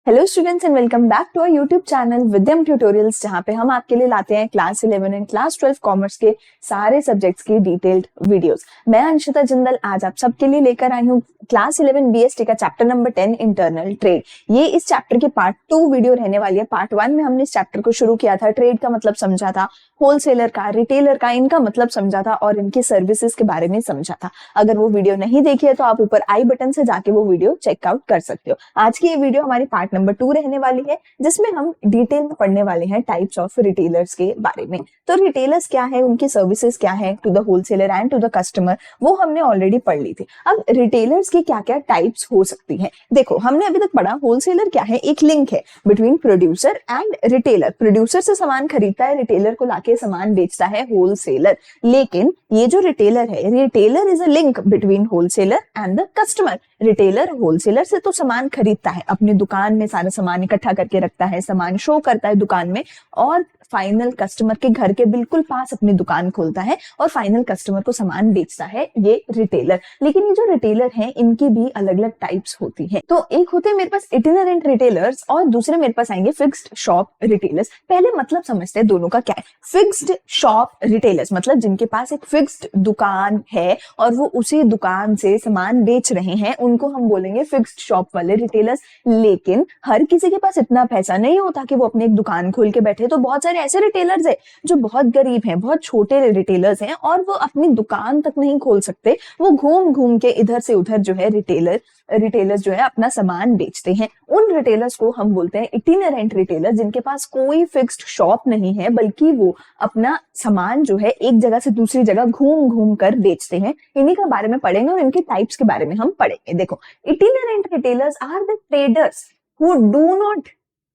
Hello students and welcome back to our YouTube channel Vidyam tutorials, जहां पे हम आपके लिए लाते हैं क्लास 11 एंड क्लास 12 कॉमर्स के सारे सब्जेक्ट्स की डिटेल्ड वीडियोस। मैं अंशिता जिंदल आज आप सबके लिए लेकर आई हूँ क्लास 11 बीएसटी का चैप्टर नंबर 10 इंटरनल ट्रेड। ये इस चैप्टर की पार्ट 2 वीडियो रहने वाली है। पार्ट 1 में हमने इस चैप्टर को शुरू किया था, ट्रेड का मतलब समझा था, होलसेलर का, रिटेलर का, इनका मतलब समझा था और इनकी सर्विसेज के बारे में समझा था। अगर वो वीडियो नहीं देखी है तो आप ऊपर आई बटन से जाके वो वीडियो चेकआउट कर सकते हो। आज की ये वीडियो हमारी पार्ट नंबर 2 रहने वाली है, जिसमें हम डिटेल में पढ़ने वाले हैं टाइप्स ऑफ रिटेलर्स के बारे में। तो रिटेलर्स क्या है, उनकी सर्विसेज क्या है to the wholesaler and to the customer, वो हमने ऑलरेडी पढ़ ली थी। अब रिटेलर्स की क्या क्या टाइप्स हो सकती हैं, देखो हमने अभी तक पढ़ा होलसेलर क्या है, एक लिंक है between producer and retailer. Producer से सामान खरीदता है, रिटेलर को लाके सामान बेचता है होलसेलर। लेकिन ये जो रिटेलर है, retailer is a link between wholesaler and the customer. Retailer wholesaler से तो सामान खरीदता है, अपनी दुकान में सारा सामान इकट्ठा करके रखता है, सामान शो करता है दुकान में, और फाइनल कस्टमर के घर के बिल्कुल पास अपनी दुकान खोलता है और फाइनल कस्टमर को सामान बेचता है, ये रिटेलर। लेकिन ये जो रिटेलर हैं, इनकी भी अलग अलग टाइप्स होती हैं। तो एक होते हैं मेरे पास इटिनरेंट रिटेलर्स और दूसरे मेरे पास आएंगे फिक्स्ड शॉप रिटेलर्स। पहले मतलब समझते हैं दोनों का क्या है। फिक्स्ड शॉप रिटेलर्स मतलब जिनके पास एक फिक्स्ड दुकान है और वो उसी दुकान से सामान बेच रहे हैं, उनको हम बोलेंगे फिक्स्ड शॉप वाले रिटेलर्स। लेकिन हर किसी के पास इतना पैसा नहीं होता कि वो अपनी एक दुकान खोल के बैठे। तो बहुत सारे ऐसे रिटेलर्स है जो बहुत गरीब हैं, बहुत छोटे रिटेलर्स हैं और वो अपनी दुकान तक नहीं खोल सकते, वो घूम घूम के इधर से उधर जो है रिटेलर्स जो है अपना सामान बेचते हैं। उन रिटेलर्स को हम बोलते हैं इटिनरेंट रिटेलर, जिनके पास कोई फिक्स्ड शॉप नहीं है, बल्कि वो अपना सामान जो है एक जगह से दूसरी जगह घूम घूम कर बेचते हैं। इन्हीं के बारे में पढ़ेंगे और इनके टाइप्स के बारे में हम पढ़ेंगे। देखो, itinerant retailers are the traders who do not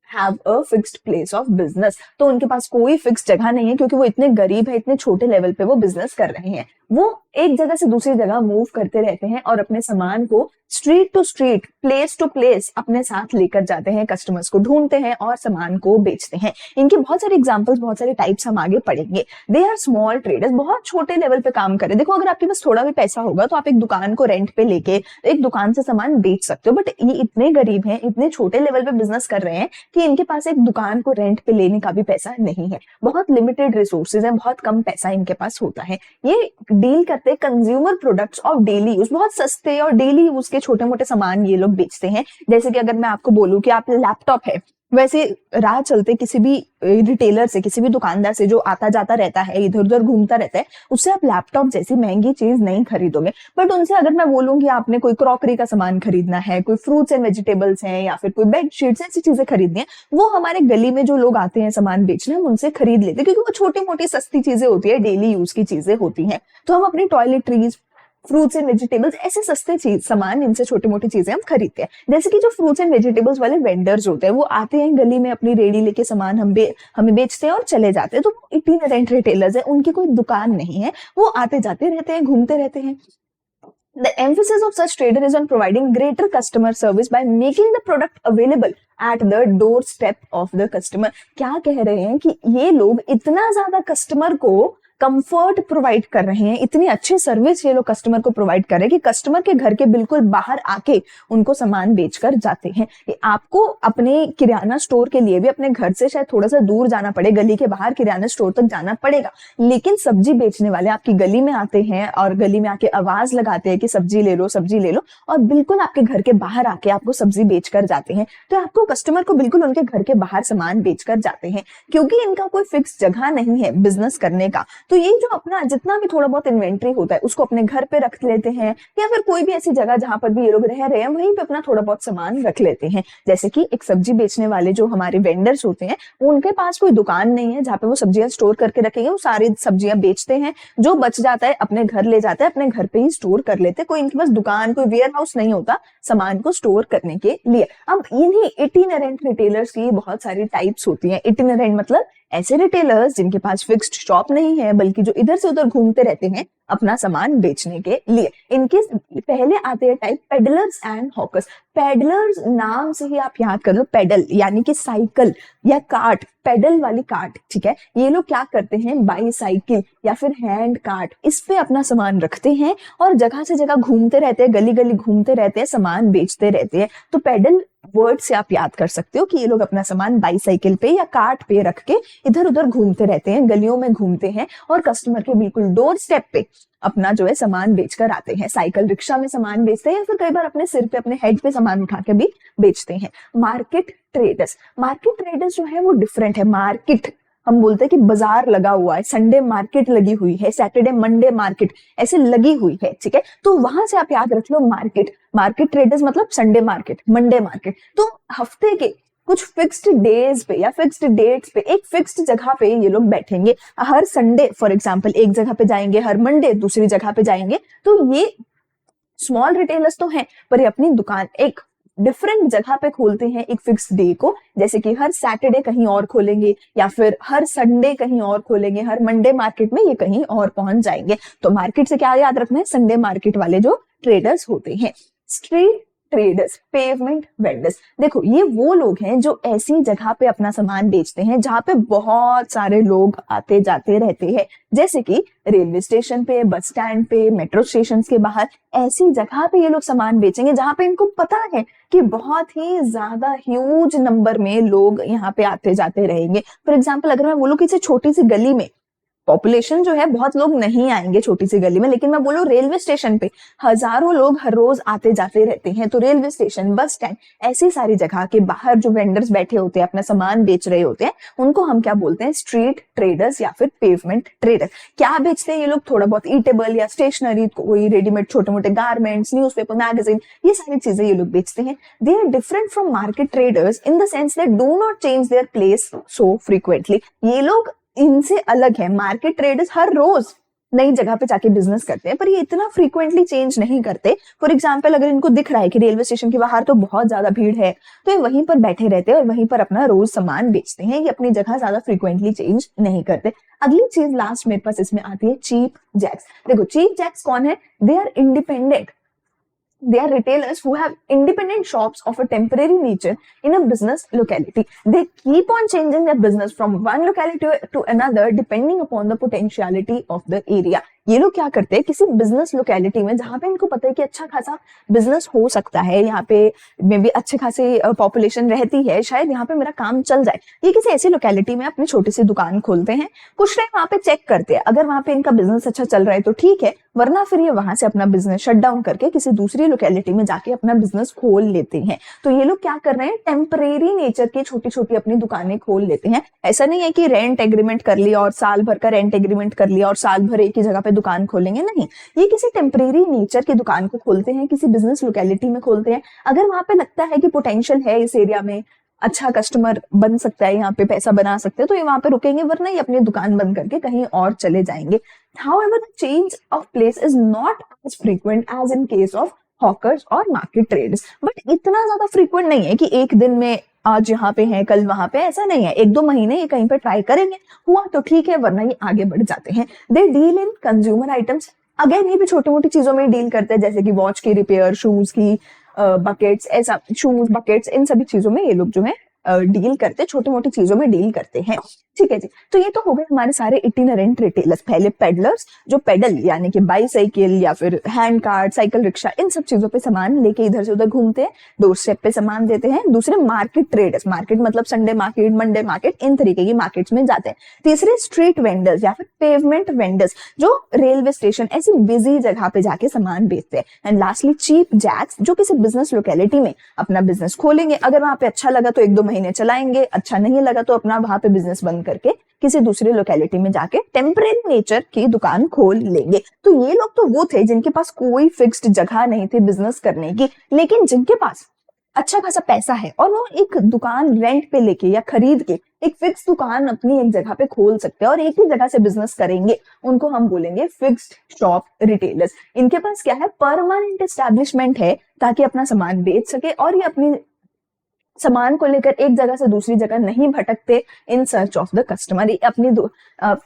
have a fixed place of business। तो उनके पास कोई फिक्स जगह नहीं है, क्योंकि वो इतने गरीब है, इतने छोटे लेवल पे वो बिजनेस कर रहे हैं। वो एक जगह से दूसरी जगह मूव करते रहते हैं और अपने सामान को street to street, place to place अपने साथ लेकर जाते हैं, कस्टमर्स को ढूंढते हैं और सामान को बेचते हैं। इनके बहुत सारे एग्जांपल्स, बहुत सारे टाइप्स हम आगे पढ़ेंगे। दे आर स्मॉल ट्रेडर्स, बहुत छोटे लेवल पे काम कर रहे हैं। देखो, अगर आपके पास थोड़ा भी पैसा होगा तो आप एक दुकान को रेंट पे लेके एक दुकान से सामान बेच सकते हो। बट ये इतने गरीब हैं, इतने छोटे लेवल पे बिजनेस कर रहे हैं कि इनके पास एक दुकान को रेंट पे लेने का भी पैसा नहीं है। बहुत लिमिटेड रिसोर्सेज हैं, बहुत कम पैसा इनके पास होता है। ये डील करते हैं consumer products of daily use, बहुत सस्ते और डेली यूज के छोटे मोटे सामान ये लोग बेचते हैं। जैसे कि अगर मैं आपको बोलूं कि आप लैपटॉप है, वैसे राह चलते किसी भी रिटेलर से, किसी भी दुकानदार से जो आता जाता रहता है, इधर उधर घूमता रहता है, उससे आप लैपटॉप जैसी महंगी चीज नहीं खरीदोगे। बट उनसे अगर मैं बोलूंगी आपने कोई क्रॉकरी का सामान खरीदना है, कोई फ्रूट्स एंड वेजिटेबल्स हैं या फिर कोई बेडशीट्स, ऐसी चीजें खरीदनी है, वो हमारे गली में जो लोग आते हैं सामान बेचने, हम उनसे खरीद लेते हैं, क्योंकि वो छोटी मोटी सस्ती चीजें होती है, डेली यूज की चीजें होती हैं। तो हम अपनी टॉयलेटरीज, फ्रूट्स एंड वेजिटेबल्स, ऐसे सस्ते चीज सामान, इनसे छोटी मोटी चीजें हम खरीदते हैं। जैसे कि जो फ्रूट्स एंड वेजिटेबल्स वाले वेंडर्स होते हैं, वो आते हैं गली में, अपनी रेडी लेके सामान हमें बेचते हैं और चले जाते हैं। तो इटिनरेंट रिटेलर्स है, उनकी कोई दुकान नहीं है, वो आते जाते रहते हैं, घूमते रहते हैं। The emphasis of such trader is on providing greater customer service by making the product available at the doorstep of the customer। क्या कह रहे हैं कि ये लोग इतना ज्यादा कस्टमर को कंफर्ट प्रोवाइड कर रहे हैं, इतनी अच्छी सर्विस ये लोग कस्टमर को प्रोवाइड कर रहे हैं कि कस्टमर के घर के बिल्कुल बाहर आके उनको सामान बेचकर जाते हैं। आपको अपने किराना स्टोर के लिए भी अपने घर से शायद थोड़ा सा दूर जाना पड़े, गली के बाहर किराना स्टोर तक जाना पड़ेगा, लेकिन सब्जी बेचने वाले आपकी गली में आते हैं और गली में आके आवाज लगाते हैं कि सब्जी ले लो, सब्जी ले लो, और बिल्कुल आपके घर के बाहर आके आपको सब्जी बेचकर जाते हैं। तो आपको कस्टमर को बिल्कुल उनके घर के बाहर सामान बेचकर जाते हैं, क्योंकि इनका कोई फिक्स जगह नहीं है बिजनेस करने का। तो ये जो अपना जितना भी थोड़ा बहुत इन्वेंट्री होता है, उसको अपने घर पे रख लेते हैं, या फिर कोई भी ऐसी जगह जहां पर भी ये लोग रह रहे हैं, वहीं पे अपना थोड़ा बहुत सामान रख लेते हैं। जैसे कि एक सब्जी बेचने वाले जो हमारे वेंडर्स होते हैं, उनके पास कोई दुकान नहीं है जहां पे वो सब्जियां स्टोर करके रखेंगे, वो सारी सब्जियां बेचते हैं, जो बच जाता है अपने घर ले जाते हैं, अपने घर पे ही स्टोर कर लेते हैं। कोई इनके पास दुकान, कोई वेयर हाउस नहीं होता सामान को स्टोर करने के लिए। अब इन्हीं इटिनरेंट रिटेलर्स की बहुत सारी टाइप्स होती हैं। इटिनरेंट मतलब ऐसे रिटेलर्स जिनके पास फिक्स्ड शॉप नहीं है, बल्कि जो इधर से उधर घूमते रहते हैं अपना सामान बेचने के लिए। इनके पहले आते हैं type peddlers and hawkers. Peddlers नाम से ही आप याद कर लो, पेडल यानी कि साइकिल या कार्ट, पेडल वाली कार्ट, ठीक है। ये लोग क्या करते हैं, बाईसाइकिल या फिर हैंड कार्ट, इस पे अपना सामान रखते हैं और जगह से जगह घूमते रहते हैं, गली गली घूमते रहते हैं, सामान बेचते रहते हैं। तो पेडल वर्ड से आप याद कर सकते हो कि ये लोग अपना सामान बाईसाइकिल पे या कार्ट पे रख के इधर उधर घूमते रहते हैं, गलियों में घूमते हैं और कस्टमर के बिल्कुल डोर स्टेप पे अपना जो है सामान बेचकर आते हैं। साइकिल रिक्शा में सामान बेचते हैं या फिर कई बार अपने सिर पे, अपने हेड पे सामान उठा के भी बेचते हैं। मार्केट ट्रेडर्स, मार्केट ट्रेडर्स जो है वो डिफरेंट है। मार्केट हम बोलते हैं कि बाजार लगा हुआ है, संडे मार्केट लगी हुई है, सैटरडे मंडे मार्केट ऐसे लगी हुई है, ठीक है। तो वहां से आप याद रख लो मार्केट, मार्केट ट्रेडर्स मतलब संडे मार्केट, मंडे मार्केट। तो हफ्ते के कुछ फिक्स्ड डेज पे या फिक्स्ड डेट्स पे एक फिक्स्ड जगह पे ये लोग बैठेंगे। हर संडे फॉर एग्जांपल एक जगह पे जाएंगे, हर मंडे दूसरी जगह पे जाएंगे। तो ये स्मॉल रिटेलर्स तो हैं, पर ये अपनी दुकान एक डिफरेंट जगह पे खोलते हैं एक फिक्स डे को, जैसे कि हर सैटरडे कहीं और खोलेंगे या फिर हर संडे कहीं और खोलेंगे, हर मंडे मार्केट में ये कहीं और पहुंच जाएंगे। तो मार्केट से क्या याद रखना है, संडे मार्केट वाले जो ट्रेडर्स होते हैं। स्ट्रीट ट्रेडर्स, पेवमेंट वेंडर्स, देखो ये वो लोग हैं जो ऐसी जगह पे अपना सामान बेचते हैं जहां पे बहुत सारे लोग आते जाते रहते हैं, जैसे कि रेलवे स्टेशन पे, बस स्टैंड पे, मेट्रो स्टेशन के बाहर। ऐसी जगह पे ये लोग सामान बेचेंगे जहां पे इनको पता है कि बहुत ही ज्यादा ह्यूज नंबर में लोग यहाँ पे आते जाते रहेंगे। फॉर एग्जाम्पल अगर मैं बोलूं किसी छोटी सी गली में पॉपुलेशन जो है बहुत लोग नहीं आएंगे छोटी सी गली में, लेकिन मैं बोलूं रेलवे स्टेशन पे हजारों लोग हर रोज आते जाते रहते हैं। तो रेलवे स्टेशन, बस स्टैंड, ऐसी सारी जगह के बाहर जो वेंडर्स बैठे होते हैं, अपना सामान बेच रहे होते हैं, उनको हम क्या बोलते हैं, स्ट्रीट ट्रेडर्स या फिर पेवमेंट ट्रेडर। क्या बेचते हैं ये लोग, थोड़ा बहुत ईटेबल या स्टेशनरी, कोई रेडीमेड छोटे मोटे गारमेंट्स, न्यूज़पेपर, मैगजीन, ये सारी चीजें ये लोग बेचते हैं। They are different from market traders in the sense that do not change their place so frequently. ये लोग इनसे अलग है। मार्केट ट्रेडर्स हर रोज नई जगह पे जाके बिजनेस करते हैं, पर ये इतना फ्रीक्वेंटली चेंज नहीं करते। फॉर एग्जांपल अगर इनको दिख रहा है कि रेलवे स्टेशन के बाहर तो बहुत ज्यादा भीड़ है, तो ये वहीं पर बैठे रहते हैं और वहीं पर अपना रोज सामान बेचते हैं। ये अपनी जगह ज्यादा फ्रीक्वेंटली चेंज नहीं करते। अगली चीज लास्ट मेरे पास इसमें आती है चीप जैक्स। देखो चीप जैक्स कौन है, they are independent, they are retailers who have independent shops of a temporary nature in a business locality. They keep on changing their business from one locality to another depending upon the potentiality of the area. ये लोग क्या करते हैं, किसी business locality में जहां पे इनको पता है कि अच्छा खासा बिजनेस हो सकता है, यहाँ पे मे भी अच्छे खासी पॉपुलेशन रहती है, शायद यहाँ पे मेरा काम चल जाए, ये किसी ऐसी लोकेलिटी में अपनी छोटी सी दुकान खोलते हैं। कुछ टाइम वहां पे चेक करते हैं, अगर वहां पे इनका बिजनेस अच्छा चल रहा है तो ठीक है, वरना फिर ये वहां से अपना बिजनेस शट डाउन करके किसी दूसरी लोकेलिटी में जाके अपना बिजनेस खोल लेते हैं। तो ये लोग क्या कर रहे हैं, टेम्परेरी नेचर की छोटी छोटी अपनी दुकानें खोल लेते हैं। ऐसा नहीं है कि रेंट एग्रीमेंट कर लिया और साल भर का रेंट एग्रीमेंट कर लिया और साल भर एक ही जगह पे दुकान खोलेंगे, नहीं, ये किसी टेम्परेरी नेचर की दुकान को खोलते हैं, किसी बिजनेस लोकेलिटी में खोलते हैं। अगर वहां पे लगता है कि पोटेंशियल है इस एरिया में, अच्छा कस्टमर बन सकता है, यहाँ पे पैसा बना सकते हैं, तो ये वहां पे रुकेंगे, वरना ये अपनी दुकान बंद करके कहीं और चले जाएंगे। However, the change of place is not as frequent as in case of hawkers और market traders. But इतना ज्यादा frequent नहीं है कि एक दिन में आज यहाँ पे है कल वहां पे, ऐसा नहीं है। एक दो महीने ये कहीं पे ट्राई करेंगे, हुआ तो ठीक है, वरना ये आगे बढ़ जाते हैं। They deal in consumer items, again ये भी छोटी मोटी चीजों में डील करते हैं, जैसे कि वॉच की रिपेयर, शूज की बकेट्स, ऐसा शूज बकेट्स, इन सभी चीजों में ये लोग जो है डील करते, छोटी मोटी चीजों में डील करते हैं। ठीक है जी, तो ये तो हो गए हमारे सारे इटिनरेंट रिटेलर्स। पहले पेडलर्स जो पेडल यानी कि बाईसाइकिल या फिर हैंड कार्ट, साइकिल रिक्शा, इन सब चीजों पे सामान लेके इधर से उधर घूमते हैं, डोर स्टेप पे सामान देते हैं। दूसरे मार्केट ट्रेडर्स, मार्केट मतलब संडे मार्केट, मंडे मार्केट, इन तरीके की मार्केट्स में जाते हैं। तीसरे स्ट्रीट वेंडर्स या फिर पेवमेंट वेंडर्स जो रेलवे स्टेशन ऐसी बिजी जगह पे जाके सामान बेचते हैं। एंड लास्टली चीप जैक्स जो किसी बिजनेस लोकेलिटी में अपना बिजनेस खोलेंगे, अगर वहां पे अच्छा लगा तो एक दो महीने चलाएंगे, अच्छा नहीं लगा तो अपना वहां पे बिजनेस बंद करके किसी दूसरी लोकेलिटी में जाके टेम्परेरी नेचर की दुकान खोल लेंगे। तो ये लोग तो वो थे जिनके पास कोई फिक्स्ड जगह नहीं थी बिजनेस करने की, लेकिन जिनके पास अच्छा खासा पैसा है और वो एक दुकान रेंट पे लेके या खरीद के एक फिक्स दुकान अपनी एक जगह पे खोल सकते हैं और एक ही जगह से बिजनेस करेंगे, उनको हम बोलेंगे फिक्स्ड शॉप रिटेलर्स। इनके पास क्या है, परमानेंट एस्टैब्लिशमेंट है ताकि अपना सामान बेच सके और ये अपनी सामान को लेकर एक जगह से दूसरी जगह नहीं भटकते in search of the customer.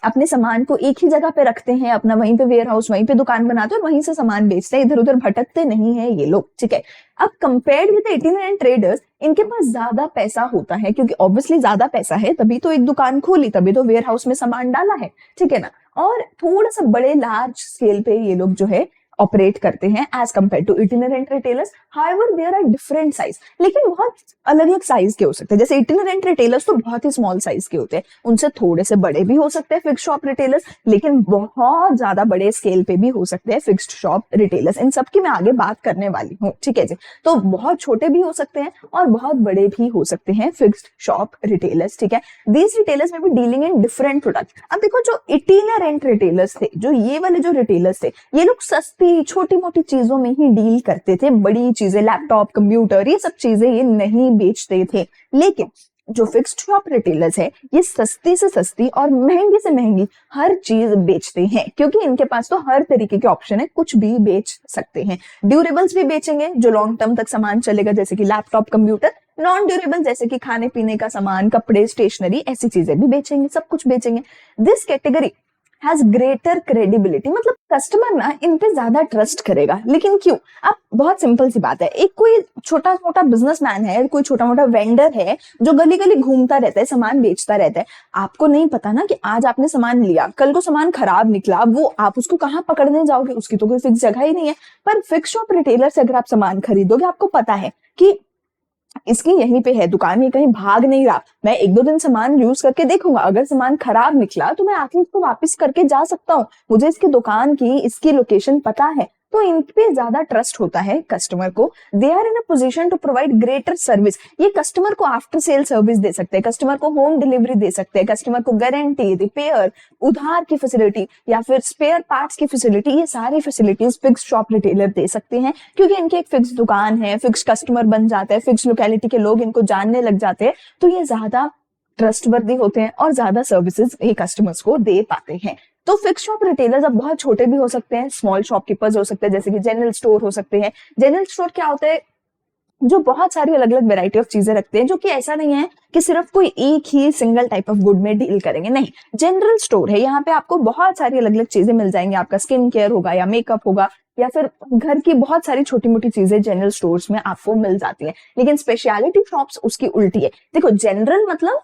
अपने सामान को एक ही जगह पे रखते हैं, अपना वहीं पे वेयर हाउस, वहीं पे दुकान बनाते हैं और वहीं से सामान बेचते हैं, इधर उधर भटकते नहीं है ये लोग, ठीक है। अब कंपेयर्ड विद इटिनरेंट ट्रेडर्स, इनके पास ज्यादा पैसा होता है, क्योंकि ऑब्वियसली ज्यादा पैसा है तभी तो एक दुकान खोली, तभी तो वेयर हाउस में सामान डाला है, ठीक है ना। और थोड़ा सा बड़े लार्ज स्केल पे ये लोग जो है ऑपरेट करते हैं as compared to itinerant retailers. However there are different size, लेकिन बहुत अलग अलग साइज के हो सकते हैं। जैसे इटिनरेंट रिटेलर्स तो बहुत ही स्मॉल साइज के होते हैं, उनसे थोड़े से बड़े भी हो सकते हैं फिक्स्ड शॉप रिटेलर्स, लेकिन बहुत ज्यादा बड़े स्केल पे भी हो सकते हैं फिक्स्ड शॉप रिटेलर्स। इन सब की मैं आगे बात करने वाली हूँ, ठीक है जी। तो बहुत छोटे भी हो सकते हैं और बहुत बड़े भी हो सकते हैं फिक्स्ड शॉप रिटेलर्स, ठीक है। दीज रिटेलर्स में भी डीलिंग इन डिफरेंट प्रोडक्ट। अब देखो, जो इटिनरेंट रिटेलर्स थे, जो ये वाले जो रिटेलर्स थे, ये लोग सस्ती छोटी मोटी चीजों में ही डील करते थे, बड़ी चीजें लैपटॉप कंप्यूटर ये सब चीजें ये नहीं बेचते थे। लेकिन जो फिक्स्ड शॉप रिटेलर्स है, ये सस्ती से सस्ती और महंगी से महंगी हर चीज बेचते हैं, क्योंकि इनके पास तो हर तरीके के ऑप्शन है, कुछ भी बेच सकते हैं। ड्यूरेबल्स भी बेचेंगे जो लॉन्ग टर्म तक सामान चलेगा, जैसे कि लैपटॉप कंप्यूटर। नॉन ड्यूरेबल जैसे कि खाने पीने का सामान, कपड़े, स्टेशनरी, ऐसी चीजें भी बेचेंगे, सब कुछ बेचेंगे। This category has greater credibility, मतलब कस्टमर ना इन पे ज्यादा ट्रस्ट करेगा। लेकिन क्यों? अब बहुत सिंपल सी बात है, एक कोई छोटा मोटा बिजनेसमैन है, कोई छोटा मोटा वेंडर है जो गली गली घूमता रहता है, सामान बेचता रहता है, आपको नहीं पता ना कि आज आपने सामान लिया, कल को सामान खराब निकला, वो आप उसको कहाँ पकड़ने जाओगे, उसकी तो कोई फिक्स जगह ही नहीं है। पर फिक्स शॉप रिटेलर से अगर आप सामान खरीदोगे, आपको पता है कि इसकी यहीं पे है दुकान, ये कहीं भाग नहीं रहा, मैं एक दो दिन सामान यूज करके देखूंगा, अगर सामान खराब निकला तो मैं आके इसको वापस करके जा सकता हूँ, मुझे इसकी दुकान की इसकी लोकेशन पता है। तो इन पे ज्यादा ट्रस्ट होता है कस्टमर को। They are in a position to provide greater service, ये कस्टमर को आफ्टर सेल सर्विस दे सकते हैं, कस्टमर को होम डिलीवरी दे सकते हैं, कस्टमर को गारंटी, रिपेयर, उधार की फैसिलिटी या फिर स्पेयर पार्ट्स की फैसिलिटी, ये सारी फैसिलिटीज फिक्स्ड शॉप रिटेलर दे सकते हैं, क्योंकि इनकी एक फिक्स दुकान है, फिक्स कस्टमर बन जाता है, फिक्स लोकेलिटी के लोग इनको जानने लग जाते हैं, तो ये ज्यादा ट्रस्टवर्दी होते हैं और ज्यादा सर्विसेज ये कस्टमर्स को दे पाते हैं। तो फिक्स शॉप रिटेलर्स अब बहुत छोटे भी हो सकते हैं, स्मॉल शॉपकीपर्स हो सकते हैं, जैसे कि जनरल स्टोर हो सकते हैं। जनरल स्टोर क्या होता है? जो बहुत सारी अलग अलग वेराइटी ऑफ चीजें रखते हैं, जो कि ऐसा नहीं है कि सिर्फ कोई एक ही सिंगल टाइप ऑफ गुड में डील करेंगे, नहीं। जनरल स्टोर है, यहाँ पे आपको बहुत सारी अलग अलग चीजें मिल जाएंगी, आपका स्किन केयर होगा या मेकअप होगा या फिर घर की बहुत सारी छोटी मोटी चीजें जनरल स्टोर्स में आपको मिल जाती है। लेकिन स्पेशलिटी शॉप्स उसकी उल्टी है। देखो, जनरल मतलब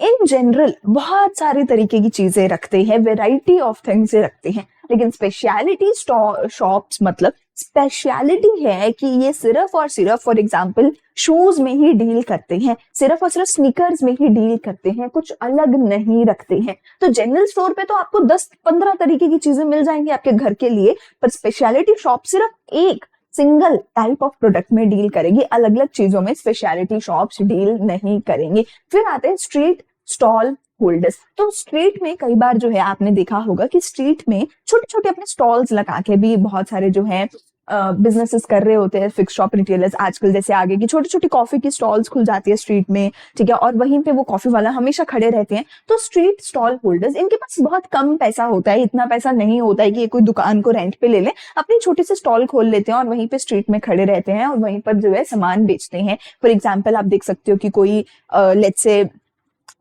इन जनरल बहुत सारी तरीके की चीजें रखते हैं, वेराइटी ऑफ थिंग्स रखते हैं। लेकिन स्पेशलिटी शॉप्स मतलब स्पेशलिटी है कि ये सिर्फ और सिर्फ फॉर एग्जांपल शूज में ही डील करते हैं, सिर्फ और सिर्फ स्नीकर्स में ही डील करते हैं, कुछ अलग नहीं रखते हैं। तो जनरल स्टोर पे तो आपको 10-15 तरीके की चीजें मिल जाएंगी आपके घर के लिए, पर स्पेशलिटी शॉप सिर्फ एक सिंगल टाइप ऑफ प्रोडक्ट में डील करेगी, अलग अलग चीजों में स्पेशलिटी शॉप्स डील नहीं करेंगे। फिर आते हैं स्ट्रीट स्टॉल होल्डर्स। तो स्ट्रीट में कई बार जो है आपने देखा होगा कि स्ट्रीट में छोटे छोटे अपने स्टॉल्स लगा के भी बहुत सारे जो है बिजनेसेस कर रहे होते हैं फिक्स शॉप रिटेलर्स। आजकल जैसे आगे की छोटी छोटी कॉफी की स्टॉल्स खुल जाती है स्ट्रीट में, ठीक है, और वहीं पे वो कॉफी वाला हमेशा खड़े रहते हैं। तो स्ट्रीट स्टॉल होल्डर्स, इनके पास बहुत कम पैसा होता है, इतना पैसा नहीं होता है कि ये कोई दुकान को रेंट पे ले ले, अपनी छोटी सी स्टॉल खोल लेते हैं और वहीं पे स्ट्रीट में खड़े रहते हैं और वहीं पर जो है सामान बेचते हैं। फॉर एग्जाम्पल आप देख सकते हो कि कोई लेट्स से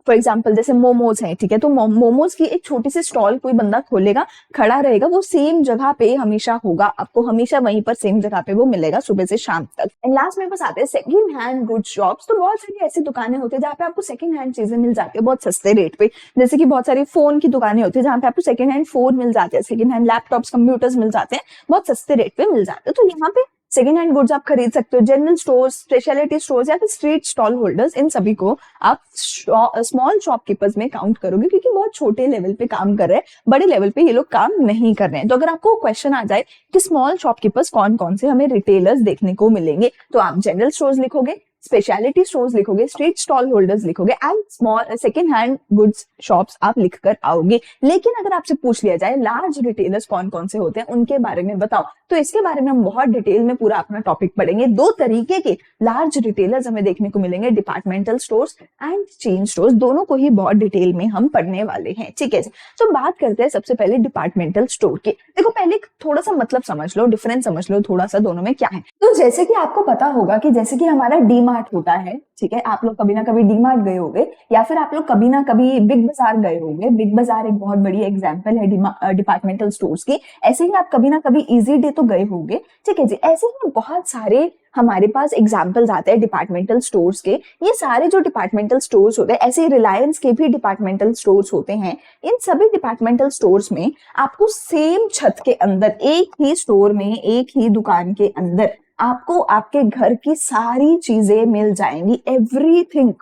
फॉर एग्जाम्पल जैसे मोमोज है, ठीक है, तो मोमोज की एक छोटी सी स्टॉल कोई बंदा खोलेगा, खड़ा रहेगा, वो सेम जगह पे हमेशा होगा, आपको हमेशा वहीं पर सेम जगह पे वो मिलेगा सुबह से शाम तक। एंड लास्ट में बस आते हैं सेकंड हैंड गुड शॉप्स। तो बहुत सारी ऐसी दुकानें होती है जहाँ पे आपको सेकंड हैंड चीजें मिल जाती है बहुत सस्ते रेट पे। जैसे कि बहुत सारी फोन की दुकानें होती है जहाँ पे आपको सेकंड हैंड फोन मिल जाते हैं, सेकंड हैंड लैपटॉप्स, कंप्यूटर्स मिल जाते हैं, बहुत सस्ते रेट पे मिल जाते हैं। तो यहाँ पे सेकंड हैंड गुड्स आप खरीद सकते हो। जनरल स्टोर्स, स्पेशलिटी स्टोर्स या फिर स्ट्रीट स्टॉल होल्डर्स, इन सभी को आप स्मॉल शॉपकीपर्स में काउंट करोगे, क्योंकि बहुत छोटे लेवल पे काम कर रहे हैं, बड़े लेवल पे ये लोग काम नहीं कर रहे हैं। तो अगर आपको क्वेश्चन आ जाए कि स्मॉल शॉपकीपर्स कौन कौन से हमें रिटेलर्स देखने को मिलेंगे, तो आप जनरल स्टोर्स लिखोगे, स्पेशलिटी स्टोर्स लिखोगे, स्ट्रीट स्टॉल होल्डर्स लिखोगे and small second hand goods shops आप लिख कर आओगे। लेकिन अगर आपसे पूछ लिया जाए लार्ज रिटेलर्स कौन कौन से होते हैं, उनके बारे में बताओ, तो इसके बारे में हम बहुत डिटेल में पूरा अपना टॉपिक पढ़ेंगे। दो तरीके के लार्ज रिटेलर्स हमें देखने को मिलेंगे, departmental stores and chain stores, दोनों को ही बहुत डिटेल में हम पढ़ने वाले हैं, ठीक है। तो बात करते हैं सबसे पहले डिपार्टमेंटल स्टोर की। देखो, पहले थोड़ा सा मतलब समझ लो, डिफरेंस समझ लो थोड़ा सा दोनों में क्या है। तो जैसे कि आपको पता होगा कि जैसे कि हमारा डीमार्ट डीमार्ट होता है, ठीक है, आप लोग कभी ना कभी डीमार्ट गए होंगे या फिर आप लोग कभी ना कभी बिग बाजार गए होंगे। बिग बाजार एक बहुत बड़ी एग्जांपल है डिपार्टमेंटल स्टोर्स की। ऐसे ही आप कभी ना कभी इजी डे तो गए होंगे, ठीक है जी। ऐसे ही बहुत सारे हमारे पास एग्जाम्पल्स आते हैं डिपार्टमेंटल स्टोर्स के। ये सारे जो डिपार्टमेंटल स्टोर्स होते हैं, ऐसे रिलायंस के भी डिपार्टमेंटल स्टोर्स होते हैं। इन सभी डिपार्टमेंटल स्टोर्स में आपको सेम छत के अंदर, एक ही स्टोर में, एक ही दुकान के अंदर आपको आपके घर की सारी चीजें मिल जाएंगी। एवरीथिंग,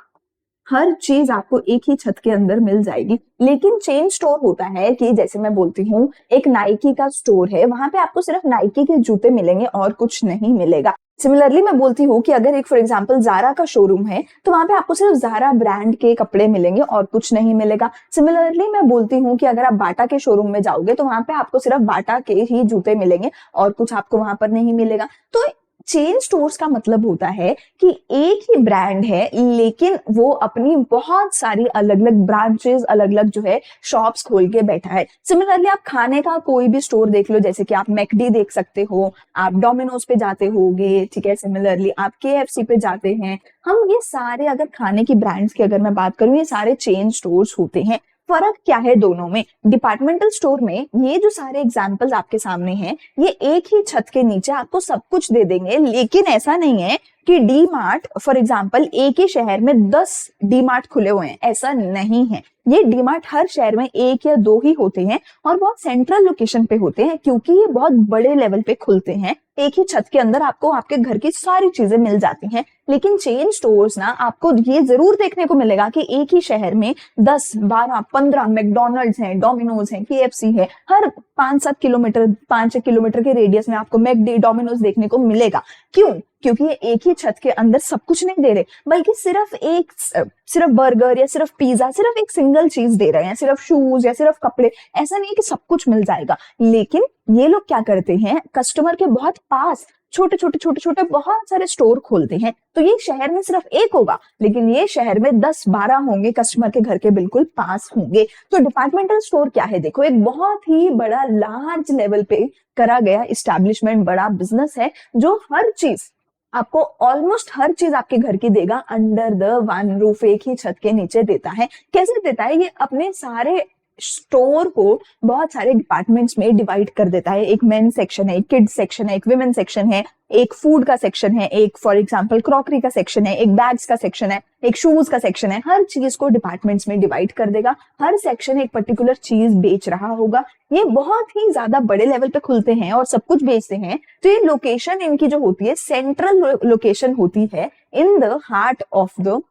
हर चीज आपको एक ही छत के अंदर मिल जाएगी। लेकिन चेन स्टोर होता है कि जैसे मैं बोलती हूँ, एक नाइकी का स्टोर है, वहां पे आपको सिर्फ नाइकी के जूते मिलेंगे और कुछ नहीं मिलेगा। सिमिलरली मैं बोलती हूँ कि अगर एक फॉर एग्जांपल जारा का शोरूम है तो वहां पे आपको सिर्फ जारा ब्रांड के कपड़े मिलेंगे और कुछ नहीं मिलेगा। सिमिलरली मैं बोलती हूँ कि अगर आप बाटा के शोरूम में जाओगे तो वहां पे आपको सिर्फ बाटा के ही जूते मिलेंगे और कुछ आपको वहां पर नहीं मिलेगा। तो चेन स्टोर्स का मतलब होता है कि एक ही ब्रांड है लेकिन वो अपनी बहुत सारी अलग अलग ब्रांचेस, अलग अलग जो है शॉप्स खोल के बैठा है। सिमिलरली आप खाने का कोई भी स्टोर देख लो, जैसे कि आप मैकडी देख सकते हो, आप डोमिनोज पे जाते होगे, ठीक है। सिमिलरली आप केएफसी पे जाते हैं। हम ये सारे, अगर खाने की ब्रांड्स की अगर मैं बात करूं, ये सारे चेन स्टोर्स होते हैं। फर्क क्या है दोनों में? डिपार्टमेंटल स्टोर में ये जो सारे एग्जाम्पल्स आपके सामने हैं, ये एक ही छत के नीचे आपको सब कुछ दे देंगे। लेकिन ऐसा नहीं है कि डी मार्ट फॉर एग्जाम्पल एक ही शहर में 10 डी मार्ट खुले हुए हैं, ऐसा नहीं है। ये डी मार्ट हर शहर में एक या दो ही होते हैं और बहुत सेंट्रल लोकेशन पे होते हैं, क्योंकि ये बहुत बड़े लेवल पे खुलते हैं। एक ही छत के अंदर आपको आपके घर की सारी चीजें मिल जाती हैं। लेकिन चेन स्टोर्स ना, आपको ये जरूर देखने को मिलेगा कि एक ही शहर में 10, 12, 15 मैकडॉनल्ड्स हैं, डोमिनोज हैं, केएफसी है। हर 5-7 किलोमीटर, 5 किलोमीटर के रेडियस में आपको मैकडी, डोमिनोज देखने को मिलेगा। क्यों? क्योंकि ये एक ही छत के अंदर सब कुछ नहीं दे रहे, बल्कि सिर्फ बर्गर या सिर्फ पिज्जा, सिर्फ एक सिंगल चीज दे रहे हैं, सिर्फ शूज या सिर्फ कपड़े। ऐसा नहीं है कि सब कुछ मिल जाएगा। लेकिन ये लोग क्या करते हैं, कस्टमर के बहुत पास छोटे छोटे बहुत सारे स्टोर खोलते हैं। तो ये शहर में सिर्फ एक होगा, लेकिन ये शहर में 10-12 होंगे, कस्टमर के घर के बिल्कुल पास होंगे। तो डिपार्टमेंटल स्टोर क्या है? देखो, एक बहुत ही बड़ा लार्ज लेवल पे करा गया इस्टेब्लिशमेंट, बड़ा बिजनेस है, जो हर चीज आपको, ऑलमोस्ट हर चीज आपके घर की देगा अंडर द वन रूफ, एक ही छत के नीचे देता है। कैसे देता है? ये अपने सारे स्टोर को बहुत सारे डिपार्टमेंट्स में डिवाइड कर देता है। एक मेन सेक्शन है, एक किड्स सेक्शन है, एक विमेन सेक्शन है, एक फूड का सेक्शन है, एक फॉर एग्जांपल क्रॉकरी का सेक्शन है, एक बैग्स का सेक्शन है, एक शूज का सेक्शन है। हर चीज को डिपार्टमेंट्स में डिवाइड कर देगा। हर सेक्शन एक पर्टिकुलर चीज बेच रहा होगा। ये बहुत ही ज्यादा बड़े लेवल पे खुलते हैं और सब कुछ बेचते हैं। तो ये लोकेशन इनकी जो होती है, सेंट्रल लोकेशन होती है in the heart of the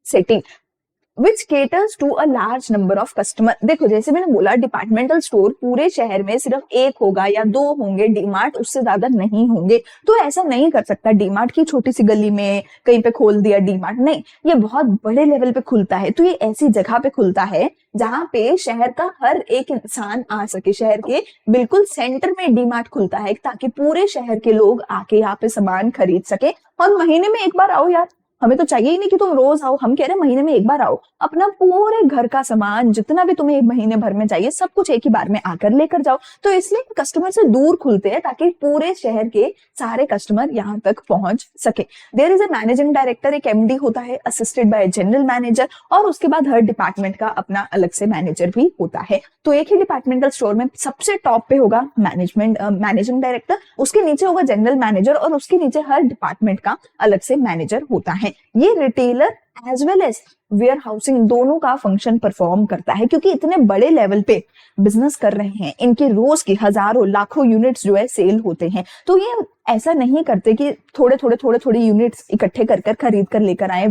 city, which caters to a large number of customer। देखो, जैसे मैंने बोला, डिपार्टमेंटल स्टोर पूरे शहर में सिर्फ एक होगा या दो होंगे, डीमार्ट उससे ज्यादा नहीं होंगे। तो ऐसा नहीं कर सकता डीमार्ट की छोटी सी गली में कहीं पे खोल दिया डीमार्ट, नहीं, ये बहुत बड़े लेवल पे खुलता है। तो ये ऐसी जगह पे खुलता है जहां पे शहर का हर एक इंसान आ सके। शहर के बिल्कुल सेंटर में डीमार्ट खुलता है ताकि पूरे शहर के लोग आके यहाँ पे सामान खरीद सके। और महीने में एक बार आओ यार, हमें तो चाहिए ही नहीं कि तुम रोज आओ, हम कह रहे हैं महीने में एक बार आओ, अपना पूरे घर का सामान जितना भी तुम्हें एक महीने भर में चाहिए सब कुछ एक ही बार में आकर लेकर जाओ। तो इसलिए कस्टमर से दूर खुलते हैं ताकि पूरे शहर के सारे कस्टमर यहाँ तक पहुंच सके। There is a managing director, एक एमडी होता है, असिस्टेड बाय जनरल मैनेजर, और उसके बाद हर डिपार्टमेंट का अपना अलग से मैनेजर भी होता है। तो एक ही डिपार्टमेंटल स्टोर में सबसे टॉप पे होगा मैनेजिंग डायरेक्टर, उसके नीचे होगा जनरल मैनेजर और उसके नीचे हर डिपार्टमेंट का अलग से मैनेजर होता है। ये retailer as well as warehousing दोनों का फंक्शन परफॉर्म करता है, क्योंकि इतने बड़े लेवल पे बिजनेस कर रहे हैं, इनके रोज की हजारों लाखों यूनिट्स जो है सेल होते हैं। तो ये ऐसा नहीं करते कि थोड़े यूनिट्स इकट्ठे कर खरीद कर लेकर आए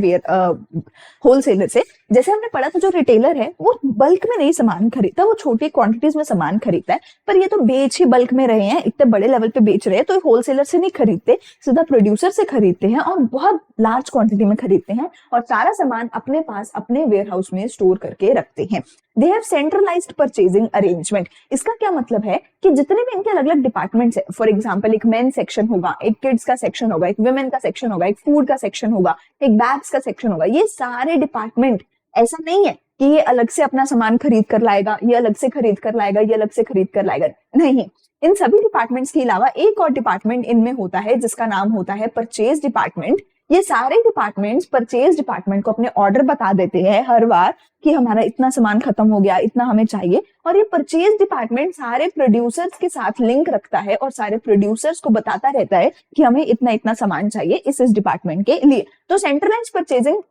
होलसेलर से। जैसे हमने पढ़ा था, जो रिटेलर है वो बल्क में नहीं सामान खरीदता, वो छोटी क्वांटिटीज में सामान खरीदता है। पर ये तो बेच ही बल्क में रहे हैं, इतने बड़े लेवल पे बेच रहे हैं, तो होलसेलर से नहीं खरीदते, सीधा प्रोड्यूसर से खरीदते हैं और बहुत लार्ज क्वांटिटी में खरीदते हैं और सारा सामान अपने पास अपने वेयर हाउस में स्टोर करके रखते हैं। They have centralised purchasing arrangement. इसका क्या मतलब है कि जितने भी इनके अलग अलग डिपार्टमेंट्स है, फॉर एग्जांपल एक मेन सेक्शन होगा, एक किड्स का सेक्शन होगा, एक विमेन का सेक्शन होगा, एक फूड का सेक्शन होगा, एक बैग्स का सेक्शन होगा। ये सारे डिपार्टमेंट, ऐसा नहीं है कि ये अलग से अपना सामान खरीद कर लाएगा, ये अलग से खरीद कर लाएगा, ये अलग से खरीद कर लाएगा, नहीं। इन सभी डिपार्टमेंट्स के अलावा एक और डिपार्टमेंट इनमें होता है जिसका नाम होता है परचेज डिपार्टमेंट। ये सारे डिपार्टमेंट्स परचेज डिपार्टमेंट को अपने ऑर्डर बता देते हैं हर बार कि हमारा इतना सामान खत्म हो गया, इतना हमें चाहिए, और ये परचेज डिपार्टमेंट सारे प्रोड्यूसर्स के साथ लिंक रखता है और सारे प्रोड्यूसर्स को बताता रहता है कि हमें इतना इतना सामान चाहिए इस डिपार्टमेंट के लिए। तो सेंट्रलाइज परचेजिंग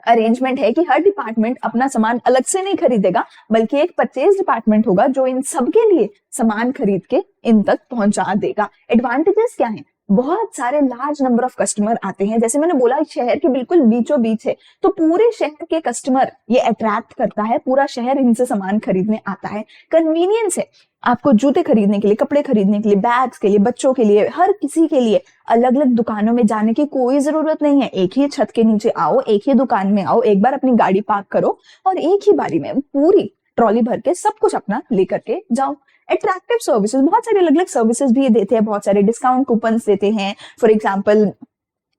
अरेंजमेंट है कि हर डिपार्टमेंट अपना सामान अलग से नहीं खरीदेगा, बल्कि एक परचेज डिपार्टमेंट होगा जो इन सबके लिए सामान खरीद के इन तक पहुंचा देगा। एडवांटेजेस क्या हैं? बहुत सारे लार्ज नंबर ऑफ कस्टमर आते हैं, जैसे मैंने बोला शहर के बिल्कुल बीचों बीच है, तो पूरे शहर के कस्टमर ये अट्रैक्ट करता है, पूरा शहर इनसे सामान खरीदने आता है। कन्वीनियंस है, आपको जूते खरीदने के लिए, कपड़े खरीदने के लिए, बैग्स के लिए, बच्चों के लिए, हर किसी के लिए अलग अलग दुकानों में जाने की कोई जरूरत नहीं है। एक ही छत के नीचे आओ, एक ही दुकान में आओ, एक बार अपनी गाड़ी पार्क करो और एक ही बारी में पूरी ट्रॉली भर के सब कुछ अपना लेकर के जाओ। अट्रैक्टिव सर्विसेज, बहुत सारे अलग अलग सर्विसेज भी ये देते हैं, बहुत सारे डिस्काउंट कूपन्स देते हैं। फॉर एग्जाम्पल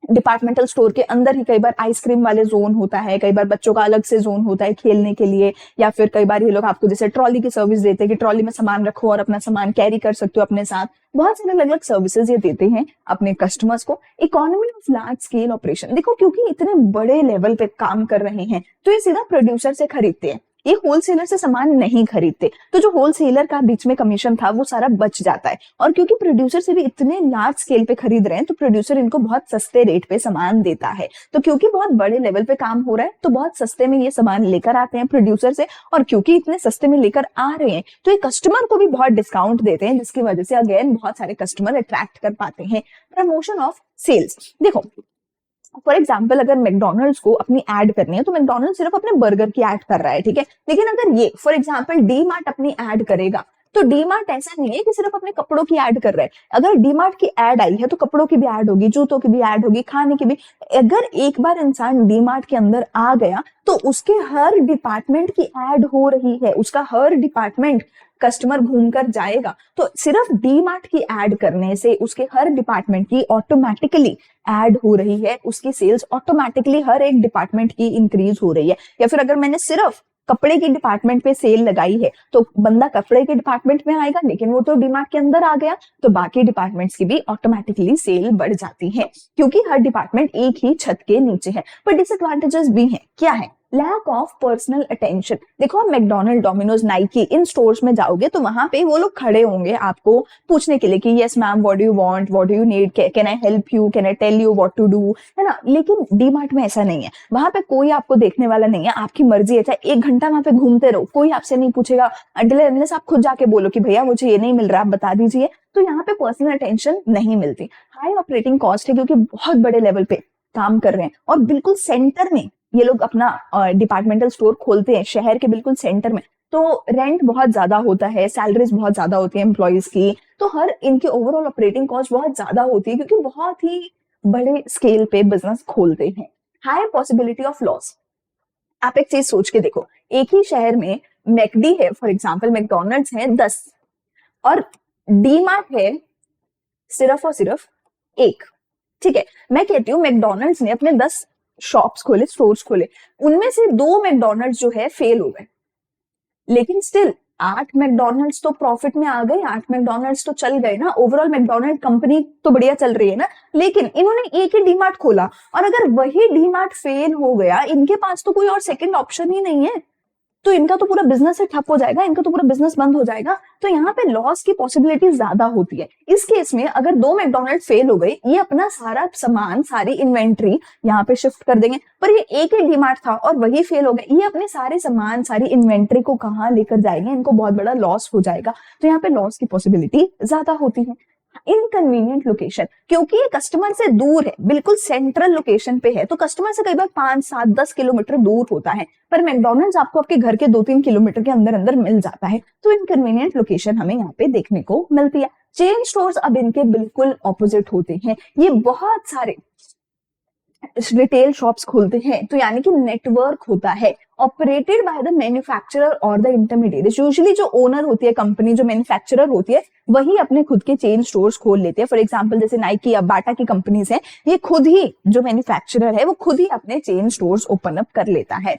डिपार्टमेंटल स्टोर के अंदर ही कई बार आइसक्रीम वाले जोन होता है, कई बार बच्चों का अलग से जोन होता है खेलने के लिए, या फिर कई बार ये लोग आपको जैसे ट्रॉली की सर्विस देते हैं कि ट्रॉली में सामान रखो और अपना सामान कैरी कर सकते हो अपने साथ। बहुत सारे अलग अलग सर्विसेज ये देते हैं अपने कस्टमर्स को। Economy of large scale operation, देखो क्योंकि इतने बड़े लेवल पे काम कर रहे हैं तो ये सीधा प्रोड्यूसर से खरीदते हैं, ये होलसेलर से सामान नहीं खरीदते, तो जो होलसेलर का बीच में कमीशन था वो सारा बच जाता है। और क्योंकि प्रोड्यूसर से भी इतने लार्ज स्केल पे खरीद रहे हैं तो प्रोड्यूसर इनको बहुत सस्ते रेट पे सामान देता है। तो क्योंकि बहुत बड़े लेवल पे काम हो रहा है तो बहुत सस्ते में ये सामान लेकर आते हैं प्रोड्यूसर से, और क्योंकि इतने सस्ते में लेकर आ रहे हैं तो ये कस्टमर को भी बहुत डिस्काउंट देते हैं, जिसकी वजह से अगेन बहुत सारे कस्टमर अट्रैक्ट कर पाते हैं। प्रमोशन ऑफ सेल्स, देखो फॉर एग्जाम्पल अगर मैकडोनल्ड्स को अपनी एड करनी है तो मैकडोनल्ड्स सिर्फ अपने बर्गर की एड कर रहा है, ठीक है, लेकिन अगर ये फॉर एग्जाम्पल डी मार्ट अपनी एड करेगा तो डी मार्ट ऐसा नहीं है कि सिर्फ अपने कपड़ों की एड कर रहा है। अगर डी मार्ट की एड आई है तो कपड़ों की भी एड होगी, जूतों की भी एड होगी, खाने की भी। अगर एक बार इंसान डी मार्ट के अंदर आ गया तो उसके हर डिपार्टमेंट की एड हो रही है, उसका हर डिपार्टमेंट कस्टमर घूमकर जाएगा। तो सिर्फ डी मार्ट की एड करने से उसके हर डिपार्टमेंट की ऑटोमेटिकली एड हो रही है, उसकी सेल्स ऑटोमेटिकली हर एक डिपार्टमेंट की इंक्रीज हो रही है। या फिर अगर मैंने सिर्फ कपड़े के डिपार्टमेंट पे सेल लगाई है तो बंदा कपड़े के डिपार्टमेंट में आएगा, लेकिन वो तो डीमार्ट के अंदर आ गया तो बाकी डिपार्टमेंट्स की भी ऑटोमेटिकली सेल बढ़ जाती है, क्योंकि हर डिपार्टमेंट एक ही छत के नीचे है। पर डिसएडवांटेजेस भी हैं, क्या है? Lack of personal attention. देखो आप मैकडोनल्ड, डोमिनोज, नाइकी इन स्टोर्स में जाओगे तो वहां पे वो लोग खड़े होंगे आपको पूछने के लिए कि yes ma'am, what do you want, what do you need, can I help you, can I tell you what to do, है ना। लेकिन डी मार्ट में ऐसा नहीं है, वहां पे कोई आपको देखने वाला नहीं है, आपकी मर्जी है, चाहे 1 घंटा वहां पे घूमते रहो, कोई आपसे नहीं पूछेगा अनटिल आप खुद जाके बोलो कि भैया मुझे ये नहीं मिल रहा, आप बता दीजिए। तो यहाँ पे पर्सनल अटेंशन नहीं मिलती। हाई ऑपरेटिंग कॉस्ट है क्योंकि बहुत बड़े लेवल पे काम कर रहे हैं और बिल्कुल सेंटर में ये लोग अपना डिपार्टमेंटल स्टोर खोलते हैं, शहर के बिल्कुल सेंटर में, तो रेंट बहुत ज्यादा होता है, सैलरीज बहुत ज्यादा होती है एम्प्लॉइज की, तो हर इनके ओवरऑल ऑपरेटिंग कॉस्ट बहुत ज्यादा होती है क्योंकि बहुत ही बड़े स्केल पे बिजनेस खोलते हैं। High possibility of loss. आप एक चीज सोच के देखो, एक ही शहर में मैकडी है, फॉर एग्जाम्पल मैकडोनल्ड्स है 10 और डी मार्ट है सिर्फ और सिर्फ 1, ठीक है। मैं कहती हूँ मैकडोनल्ड्स ने अपने 10 शॉप्स खोले, स्टोर्स खोले, उनमें से 2 मैकडोनल्ड्स जो है फेल हो गए, लेकिन स्टिल 8 मैकडोनल्ड्स तो प्रॉफिट में आ गए, 8 मैकडोनल्ड्स तो चल गए ना, ओवरऑल मैकडोनल्ड कंपनी तो बढ़िया चल रही है ना। लेकिन इन्होंने एक ही डीमार्ट खोला और अगर वही डीमार्ट फेल हो गया, इनके पास तो कोई और सेकंड ऑप्शन ही नहीं है, तो इनका तो पूरा बिजनेस ही ठप हो जाएगा, इनका तो पूरा बिजनेस बंद हो जाएगा। तो यहाँ पे लॉस की पॉसिबिलिटी ज्यादा होती है। इस केस में अगर 2 मैकडोनल्ड फेल हो गई, ये अपना सारा सामान, सारी इन्वेंट्री यहाँ पे शिफ्ट कर देंगे, पर ये एक ही डीमार्ट था और वही फेल हो गए, ये अपने सारे सामान, सारी इन्वेंट्री को कहाँ लेकर जाएंगे, इनको बहुत बड़ा लॉस हो जाएगा। तो यहाँ पे लॉस की पॉसिबिलिटी ज्यादा होती है। इनकन्वीनियंट लोकेशन, क्योंकि ये कस्टमर से दूर है, बिल्कुल सेंट्रल लोकेशन पे है, तो कस्टमर से कई बार 5, 7, 10 किलोमीटर दूर होता है, पर मैकडोनल्ड्स आपको आपके घर के 2-3 किलोमीटर के अंदर अंदर मिल जाता है। तो इनकन्वीनियंट लोकेशन हमें यहाँ पे देखने को मिलती है। चेन स्टोर्स अब इनके बिल्कुल ऑपोजिट होते हैं, ये बहुत सारे रिटेल शॉप्स खोलते हैं, तो यानी कि नेटवर्क होता है ऑपरेटेड बाय द मैन्युफैक्चरर और द इंटरमीडिएट। यूजुअली जो ओनर होती है कंपनी, जो मैन्युफैक्चरर होती है, वही अपने खुद के चेन स्टोर्स खोल लेते हैं। फॉर एग्जांपल जैसे नाइकी या बाटा की कंपनीज हैं, ये खुद ही, जो मैन्युफैक्चरर है वो खुद ही अपने चेन स्टोर्स ओपन अप कर लेता है।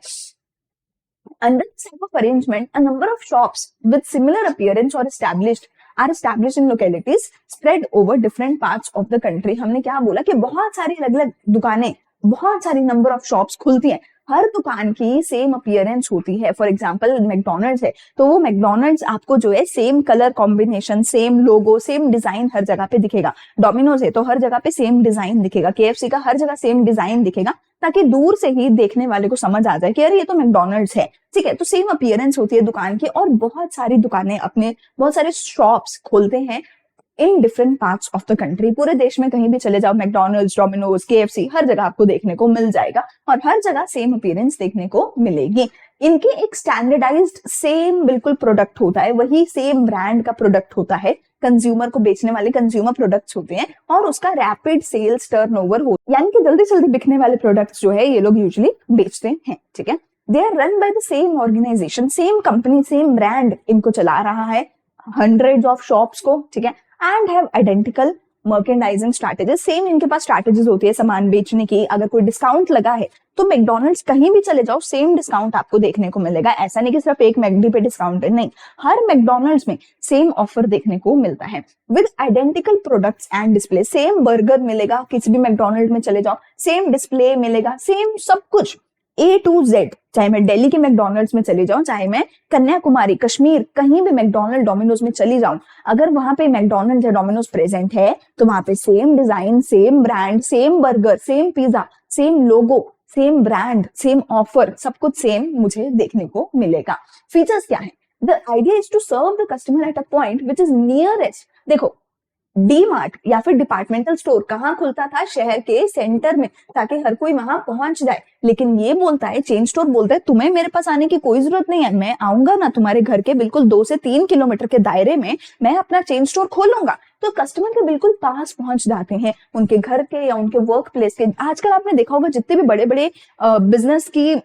Under this type of arrangement, a number of shops with similar appearance or established are established in localities spread over different parts of the country. हमने क्या बोला कि बहुत सारी अलग अलग दुकानें, बहुत सारी नंबर ऑफ शॉप्स खुलती हैं, हर दुकान की सेम अपीयरेंस होती है। फॉर एग्जांपल मैकडोनल्ड्स है तो वो मैकडोनल्ड्स आपको जो है same colour combination, same logo, same design हर जगह पे दिखेगा। डोमिनोज है तो हर जगह पे सेम डिजाइन दिखेगा। केएफसी का हर जगह सेम डिजाइन दिखेगा, ताकि दूर से ही देखने वाले को समझ आ जाए कि अरे ये तो मैकडोनल्ड्स है, ठीक है। तो सेम अपीयरेंस होती है दुकान की। और बहुत सारी दुकानें अपने बहुत सारे शॉप्स खोलते हैं in different parts of the country. पूरे देश में कहीं भी चले जाओ, मैकडोनल्ड्स, डोमिनोज, केएफसी हर जगह आपको देखने को मिल जाएगा और हर जगह सेम अपीयरेंस देखने को मिलेगी। इनके एक स्टैंडर्डाइज्ड सेम बिल्कुल प्रोडक्ट होता है, वही सेम ब्रांड का प्रोडक्ट होता है, कंज्यूमर को बेचने वाले कंज्यूमर प्रोडक्ट्स होते हैं और उसका रैपिड सेल्स टर्नओवर हो, यानी कि जल्दी जल्दी बिकने वाले प्रोडक्ट्स जो है ये लोग यूजुअली बेचते हैं, ठीक है। They are run by the same organisation, same company, same brand इनको चला रहा है, हंड्रेड्स ऑफ शॉप्स को, ठीक है। And have identical merchandising strategies, same इनके पास स्ट्रैटेजीज होती है सामान बेचने की। अगर कोई डिस्काउंट लगा है तो मैकडोनल्ड्स कहीं भी चले जाओ सेम डिस्काउंट आपको देखने को मिलेगा। ऐसा नहीं कि सिर्फ एक मैकडी पे डिस्काउंट है, नहीं, हर मैकडोनल्ड्स में सेम ऑफर देखने को मिलता है with identical products and display. Same burger मिलेगा, किसी भी मैकडोनल्ड में चले जाओ सेम डिस्प्ले मिलेगा, सेम सब कुछ A to Z। चाहे मैं दिल्ली के मैकडोनल्ड्स में चली जाऊं, चाहे मैं कन्याकुमारी, कश्मीर, कहीं भी मैकडोनल्ड, डोमिनोज में चली जाऊं, अगर वहां पे मैकडोनल्ड या डोमिनोज प्रेजेंट है तो वहां पे same design, same brand, same burger, same pizza, same logo, same brand, same offer, सब कुछ सेम मुझे देखने को मिलेगा। फीचर्स क्या है? The idea is to serve the customer at a point which is nearest. देखो, डी मार्ट या फिर डिपार्टमेंटल स्टोर कहाँ खुलता था? शहर के सेंटर में, ताकि हर कोई वहां पहुंच जाए। लेकिन ये बोलता है, चेन स्टोर बोलता है, तुम्हें मेरे पास आने की कोई जरूरत नहीं है, मैं आऊंगा ना तुम्हारे घर के बिल्कुल 2 से 3 किलोमीटर के दायरे में मैं अपना चेन स्टोर खोलूंगा। तो कस्टमर के बिल्कुल पास पहुंच जाते हैं, उनके घर के या उनके वर्क प्लेस के। आजकल आपने देखा होगा जितने भी बड़े बड़े बिजनेस की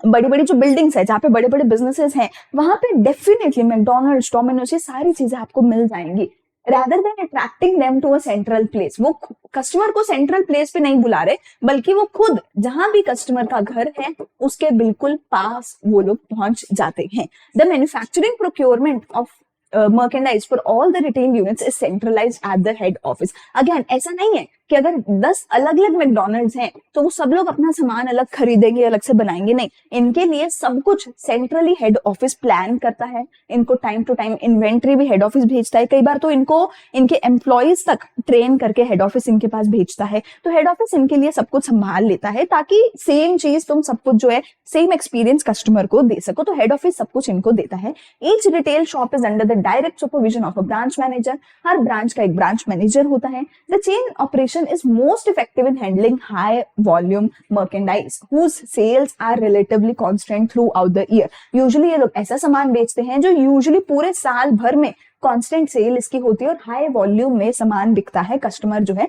बड़ी बड़ी जो बिल्डिंग्स है, जहाँ पे बड़े बड़े बिजनेसेस हैं, वहां पे डेफिनेटली मैकडोनल्ड्स, डोमिनोज, ये सारी चीजें आपको मिल जाएंगी। rather than attracting them to a central place, वो कस्टमर को सेंट्रल प्लेस पे नहीं बुला रहे, बल्कि वो खुद जहां भी कस्टमर का घर है उसके बिल्कुल पास वो लोग पहुंच जाते हैं। The manufacturing procurement of merchandise for all the retail units is centralized at the head office. Again, ऐसा नहीं है कि अगर 10 अलग अलग मैकडोनल्ड्स हैं तो वो सब लोग अपना सामान अलग खरीदेंगे, अलग से बनाएंगे, नहीं। इनके लिए सब कुछ सेंट्रली हेड ऑफिस प्लान करता है। इनको टाइम टू टाइम इन्वेंट्री भी हेड ऑफिस भेजता है। कई बार तो इनको इनके एम्प्लॉयज तक ट्रेन करके हेड ऑफिस इनके पास भेजता है। तो हेड ऑफिस इनके लिए सब कुछ संभाल लेता है, ताकि सेम चीज तुम सब कुछ जो है सेम एक्सपीरियंस कस्टमर को दे सको। तो हेड ऑफिस सब कुछ इनको देता है। Each retail shop is under the direct supervision of a branch manager. Her branch का एक ब्रांच मैनेजर होता है। The chain operation is most effective in handling high volume merchandise whose sales are relatively constant throughout the year. Usually ये लोग ऐसा सामान बेचते हैं जो यूजुअली पूरे साल भर में कांस्टेंट सेल इसकी होती है और हाई वॉल्यूम में सामान बिकता है। कस्टमर जो है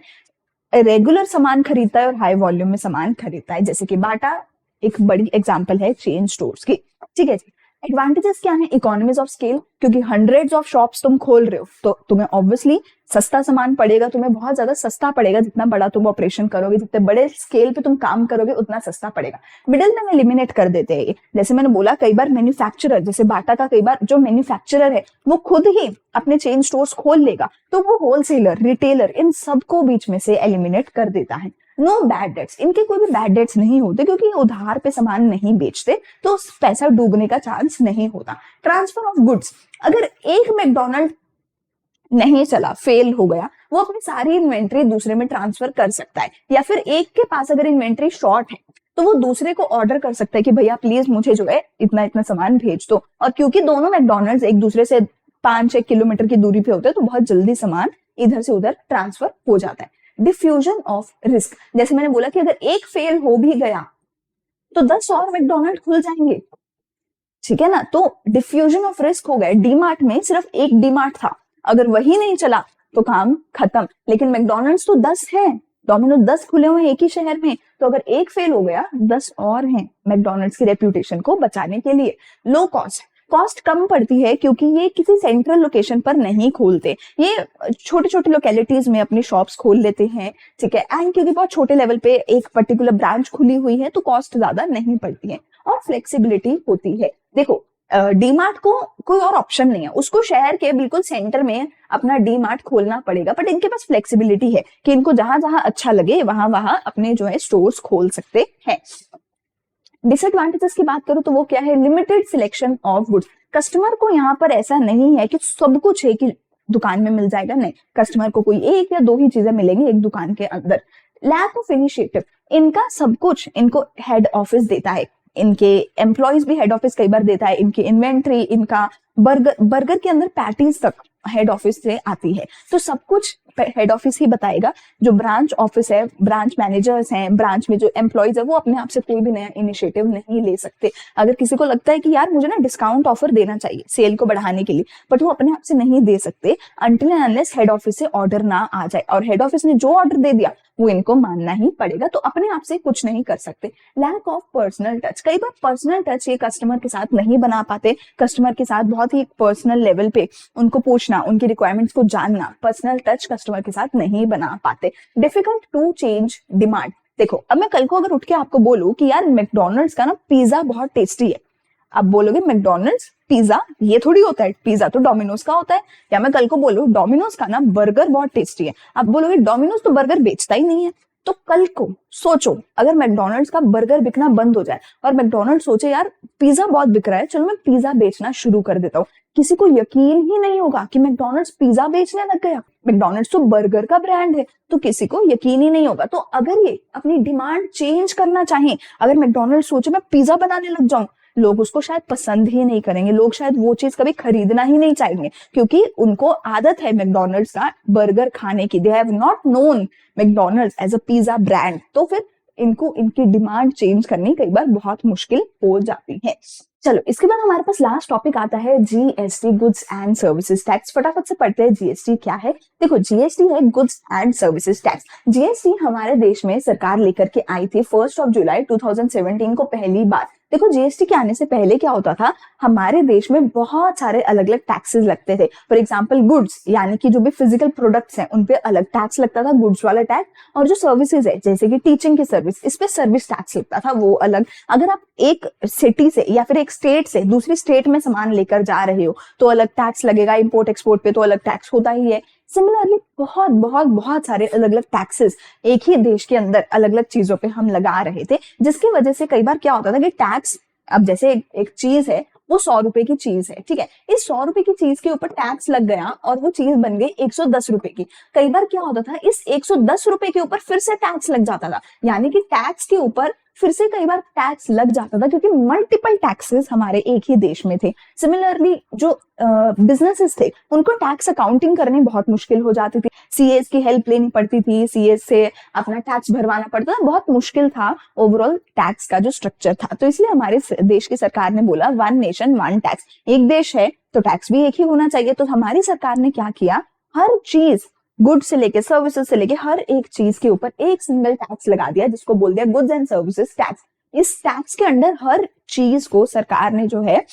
रेगुलर सामान खरीदता है और हाई वॉल्यूम में सामान खरीदता है। जैसे कि बाटा एक बड़ी एग्जांपल है चेन स्टोर्स की, ठीक है जी। एडवांटेजेस क्या है? इकोनॉमीज ऑफ स्केल, क्योंकि हंड्रेड्स ऑफ शॉप्स तुम खोल रहे हो तो तुम्हें ऑब्वियसली सस्ता सामान पड़ेगा, तुम्हें बहुत ज्यादा सस्ता पड़ेगा। जितना बड़ा तुम ऑपरेशन करोगे, जितने बड़े स्केल पे तुम काम करोगे, उतना सस्ता पड़ेगा। मिडिल मैन एलिमिनेट कर देते हैं। जैसे मैंने बोला, कई बार मैन्युफैक्चरर, जैसे बाटा का, कई बार जो मैन्युफैक्चरर है वो खुद ही अपने चेन स्टोर्स खोल लेगा, तो वो होलसेलर, रिटेलर, इन सबको बीच में से एलिमिनेट कर देता है। नो बैड डेट्स, इनके कोई भी बैड डेट्स नहीं होते, क्योंकि उधार पे सामान नहीं बेचते, तो पैसा डूबने का चांस नहीं होता। ट्रांसफर ऑफ गुड्स, अगर एक मैकडोनल्ड नहीं चला, फेल हो गया, वो अपनी सारी इन्वेंट्री दूसरे में ट्रांसफर कर सकता है। या फिर एक के पास अगर इन्वेंट्री शॉर्ट है तो वो दूसरे को ऑर्डर कर सकता है कि भैया प्लीज मुझे जो है इतना इतना सामान भेज दो। और क्योंकि दोनों मैकडोनल्ड्स एक दूसरे से 5-6 किलोमीटर की दूरी पे होते हैं, तो बहुत जल्दी सामान इधर से उधर ट्रांसफर हो जाता है। डिफ्यूजन ऑफ रिस्क, जैसे मैंने बोला कि अगर एक फेल हो भी गया तो 10 और मैकडोनल्ड खुल जाएंगे, ठीक है ना। तो डिफ्यूजन ऑफ रिस्क हो गया। डीमार्ट में सिर्फ एक डीमार्ट था, अगर वही नहीं चला तो काम खत्म। लेकिन मैकडोनल्ड्स तो 10 हैं, डोमिनोज 10 खुले हुए एक ही शहर में, तो अगर एक फेल हो गया 10 और हैं मैकडोनल्ड्स की रेप्यूटेशन को बचाने के लिए। लो कॉस्ट, कॉस्ट कम पड़ती है क्योंकि ये किसी सेंट्रल लोकेशन पर नहीं खोलते, ये छोटे छोटे लोकेलिटीज में अपनी शॉप्स खोल लेते हैं, ठीक है। एंड क्योंकि बहुत छोटे लेवल पे एक पर्टिकुलर ब्रांच खुली हुई है तो कॉस्ट ज्यादा नहीं पड़ती है और फ्लेक्सिबिलिटी होती है। देखो, डी मार्ट को कोई और ऑप्शन नहीं है, उसको शहर के बिल्कुल सेंटर में अपना डी मार्ट खोलना पड़ेगा, बट इनके पास फ्लेक्सिबिलिटी है कि इनको जहां जहां अच्छा लगे वहां वहां अपने जो है स्टोर्स खोल सकते हैं। डिसएडवांटेजेस की बात करूं तो वो क्या है, limited selection of goods. Customer को यहाँ पर ऐसा नहीं है कि सब कुछ एक ही दुकान में मिल जाएगा, नहीं, कस्टमर को कोई एक या दो ही चीजें मिलेंगी एक दुकान के अंदर। लैक ऑफ इनिशिएटिव, इनका सब कुछ इनको हेड ऑफिस देता है, इनके एम्प्लॉयज भी हेड ऑफिस कई बार देता है, इनकी इन्वेंट्री, इनका बर्गर के अंदर पैटीज तक हेड ऑफिस से आती है, तो सब कुछ हेड ऑफिस ही बताएगा। जो ब्रांच ऑफिस है, ब्रांच मैनेजर्स हैं, ब्रांच में जो एम्प्लॉयज है, वो अपने आप से कोई भी नया इनिशिएटिव नहीं ले सकते। अगर किसी को लगता है कि यार मुझे ना डिस्काउंट ऑफर देना चाहिए सेल को बढ़ाने के लिए, बट वो अपने आप से नहीं दे सकते until and unless head office से ऑर्डर ना आ जाए, और हेड ऑफिस ने जो ऑर्डर दे दिया वो इनको मानना ही पड़ेगा, तो अपने आप से कुछ नहीं कर सकते। लैक ऑफ पर्सनल टच, कई बार पर्सनल टच ये कस्टमर के साथ नहीं बना पाते, कस्टमर के साथ बहुत ही पर्सनल लेवल पे उनको पूछना, उनकी रिक्वायरमेंट्स को जानना, पर्सनल टच कस्टमर के साथ नहीं बना पाते। डिफिकल्ट टू चेंज डिमांड, देखो अब मैं कल को अगर उठ के आपको बोलूं कि यार मैकडोनल्ड्स का ना पिज्जा बहुत टेस्टी है, आप बोलोगे मैकडोनल्ड्स पिज्जा, ये थोड़ी होता है, पिज्जा तो डोमिनोज का होता है। या मैं कल को बोलूं डोमिनोज का ना बर्गर बहुत टेस्टी है, आप बोलोगे डोमिनोज तो बर्गर बेचता ही नहीं है। तो कल को सोचो अगर मैकडोनल्ड्स का बर्गर बिकना बंद हो जाए और मैकडोनल्ड्स सोचे यार पिज्जा बहुत बिक रहा है, चलो मैं पिज्जा बेचना शुरू कर देता हूँ, किसी को यकीन ही नहीं होगा कि मैकडोनल्ड्स पिज्जा बेचने लग गया। मैकडोनल्ड्स तो बर्गर का ब्रांड है, तो किसी को यकीन ही नहीं होगा। तो अगर ये अपनी डिमांड चेंज करना चाहें, अगर मैकडोनल्ड्स सोचे मैं पिज्जा बनाने लग जाऊं, लोग उसको शायद पसंद ही नहीं करेंगे, लोग शायद वो चीज कभी खरीदना ही नहीं चाहेंगे, क्योंकि उनको आदत है मैकडोनल्ड्स का बर्गर खाने की। They have not known McDonald's as a pizza brand, तो फिर इनको इनकी डिमांड चेंज करनी कई बार बहुत मुश्किल हो जाती है। चलो इसके बाद हमारे पास लास्ट टॉपिक आता है GST, goods and services tax. फटाफट से पढ़ते हैं जीएसटी क्या है। देखो जीएसटी है goods and services tax. GST हमारे देश में सरकार लेकर के आई थी 1 जुलाई 2017 को पहली बार। देखो जीएसटी के आने से पहले क्या होता था, हमारे देश में बहुत सारे अलग अलग टैक्सेस लगते थे। फॉर एग्जांपल गुड्स यानी कि जो भी फिजिकल प्रोडक्ट्स हैं उन पे अलग टैक्स लगता था, गुड्स वाला टैक्स, और जो सर्विसेज है जैसे कि टीचिंग की सर्विस, इस पे सर्विस टैक्स लगता था, वो अलग। अगर आप एक सिटी से या फिर एक स्टेट से दूसरी स्टेट में सामान लेकर जा रहे हो तो अलग टैक्स लगेगा, इंपोर्ट एक्सपोर्ट पे तो अलग टैक्स होता ही है। सिमिलरली बहुत बहुत बहुत सारे अलग अलग टैक्सेस एक ही देश के अंदर अलग अलग चीजों पे हम लगा रहे थे, जिसकी वजह से कई बार क्या होता था कि टैक्स, अब जैसे एक चीज है वो 100 रुपए की चीज है, ठीक है, इस 100 रुपए की चीज के ऊपर टैक्स लग गया और वो चीज बन गई 110 रुपए की। कई बार क्या होता था इस 110 रुपए के ऊपर फिर से टैक्स लग जाता था, यानी कि टैक्स के ऊपर फिर से कई बार टैक्स लग जाता था, क्योंकि मल्टीपल टैक्सेस हमारे एक ही देश में थे। सिमिलरली जो बिजनेसेस थे उनको टैक्स अकाउंटिंग करनी बहुत मुश्किल हो जाती थी, सीएस की हेल्प लेनी पड़ती थी, सीएस से अपना टैक्स भरवाना पड़ता था, बहुत मुश्किल था ओवरऑल टैक्स का जो स्ट्रक्चर था। तो इसलिए हमारे देश की सरकार ने बोला वन नेशन वन टैक्स, एक देश है तो टैक्स भी एक ही होना चाहिए। तो हमारी सरकार ने क्या किया, हर चीज गुड्स से लेके सर्विसेज से लेके हर एक चीज के ऊपर एक सिंगल टैक्स लगा दिया, जिसको बोल दिया गुड्स एंड सर्विसेज टैक्स। इस टैक्स के अंडर हर चीज को सरकार ने जो है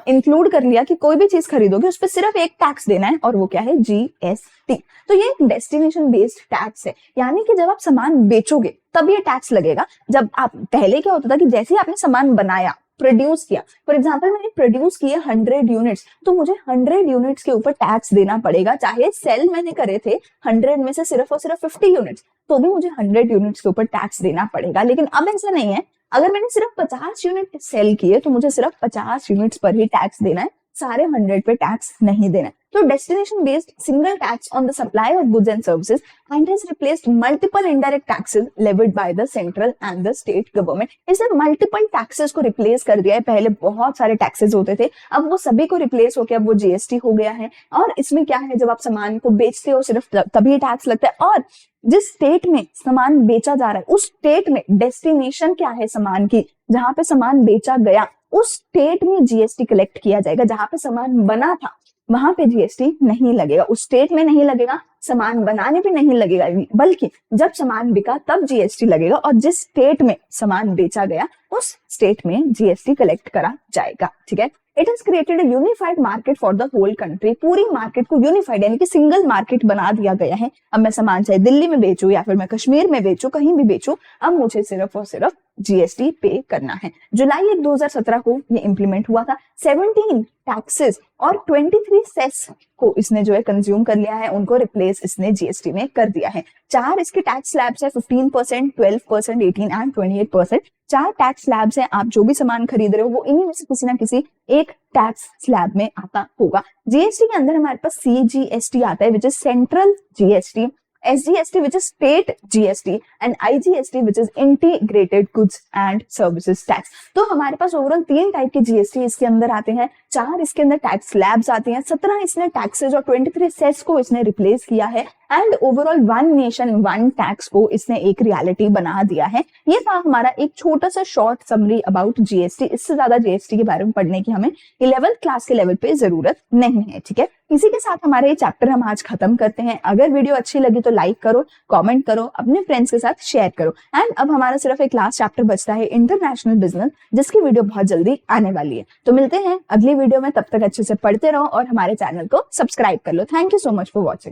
इंक्लूड कर लिया कि कोई भी चीज खरीदोगे उस पर सिर्फ एक टैक्स देना है, और वो क्या है, जीएसटी। तो ये एक डेस्टिनेशन बेस्ड टैक्स है, यानी कि जब आप सामान बेचोगे तब ये टैक्स लगेगा। जब आप, पहले क्या होता था कि जैसे ही आपने सामान बनाया, प्रोड्यूस किया, फॉर एग्जांपल मैंने प्रोड्यूस किए 100 यूनिट्स, तो मुझे 100 यूनिट्स के ऊपर टैक्स देना पड़ेगा, चाहे सेल मैंने करे थे 100 में से सिर्फ और सिर्फ 50 यूनिट्स, तो भी मुझे 100 यूनिट्स के ऊपर टैक्स देना पड़ेगा। लेकिन अब ऐसा नहीं है, अगर मैंने सिर्फ 50 यूनिट सेल किए तो मुझे सिर्फ 50 यूनिट्स पर ही टैक्स देना है, सारे 100 पे टैक्स नहीं देना है। तो destination based single tax on the supply of goods and services and has replaced multiple indirect taxes levied by the central and the state government. इसने मल्टीपल टैक्सेस को रिप्लेस कर दिया है। पहले बहुत सारे टैक्सेस होते थे, अब वो सभी को रिप्लेस होकर अब वो जीएसटी हो गया है। और इसमें क्या है, जब आप सामान को बेचते हो सिर्फ तभी टैक्स लगता है, और जिस स्टेट में सामान बेचा जा रहा है उस स्टेट में डेस्टिनेशन क्या है सामान की, जहां पे सामान बेचा गया उस स्टेट में जीएसटी कलेक्ट किया जाएगा। जहां पे सामान बना था वहां पे जीएसटी नहीं लगेगा, उस स्टेट में नहीं लगेगा, सामान बनाने पे नहीं लगेगा, बल्कि जब सामान बिका तब जीएसटी लगेगा, और जिस स्टेट में सामान बेचा गया उस स्टेट में जीएसटी कलेक्ट करा जाएगा। ठीक है, it has created a unified market for the whole country. पूरी मार्केट को यूनिफाइड यानी कि सिंगल मार्केट बना दिया गया है। अब मैं सामान चाहे दिल्ली में बेचूं या फिर मैं कश्मीर में बेचूं, कहीं भी बेचूं, अब मुझे सिर्फ और सिर्फ जीएसटी पे करना है। जुलाई 1, 2017 को ये इंप्लीमेंट हुआ था। 17 टैक्सेस और 23 सेस को इसने जो है कंज्यूम कर लिया है, उनको रिप्लेस इसने जीएसटी में कर दिया है। 4 इसके टैक्स स्लैब्स है, 15%, 12%, 18 एंड 28%। 4 टैक्स स्लैब्स हैं। आप जो भी सामान खरीद रहे हो वो इन्हीं में से किसी ना किसी एक टैक्स स्लैब में आता होगा। जीएसटी के अंदर हमारे पास सीजीएसटी आता है, which is central GST, SGST which is state GST and IGST which is integrated goods and services tax। तो हमारे पास ओवरऑल 3 टाइप के जीएसटी इसके अंदर आते हैं। 4 इसके अंदर टैक्स स्लैब्स आते हैं, 17 इसने टैक्सेस और 23 सेस को इसने रिप्लेस किया है एंड ओवरऑल 1 नेशन 1 टैक्स को इसने एक रियलिटी बना दिया है। ये था हमारा एक छोटा सा शॉर्ट समरी अबाउट जीएसटी। इससे ज्यादा जीएसटी के बारे में पढ़ने की हमें 11th क्लास के लेवल पे जरूरत नहीं है, ठीक है। इसी के साथ हमारे ये चैप्टर हम आज खत्म करते हैं। अगर वीडियो अच्छी लगी तो लाइक करो, कमेंट करो, अपने फ्रेंड्स के साथ शेयर करो। एंड अब हमारा सिर्फ एक लास्ट चैप्टर बचता है, इंटरनेशनल बिजनेस, जिसकी वीडियो बहुत जल्दी आने वाली है। तो मिलते हैं अगली वीडियो में, तब तक अच्छे से पढ़ते रहो और हमारे चैनल को सब्सक्राइब कर लो। Thank you so much for watching.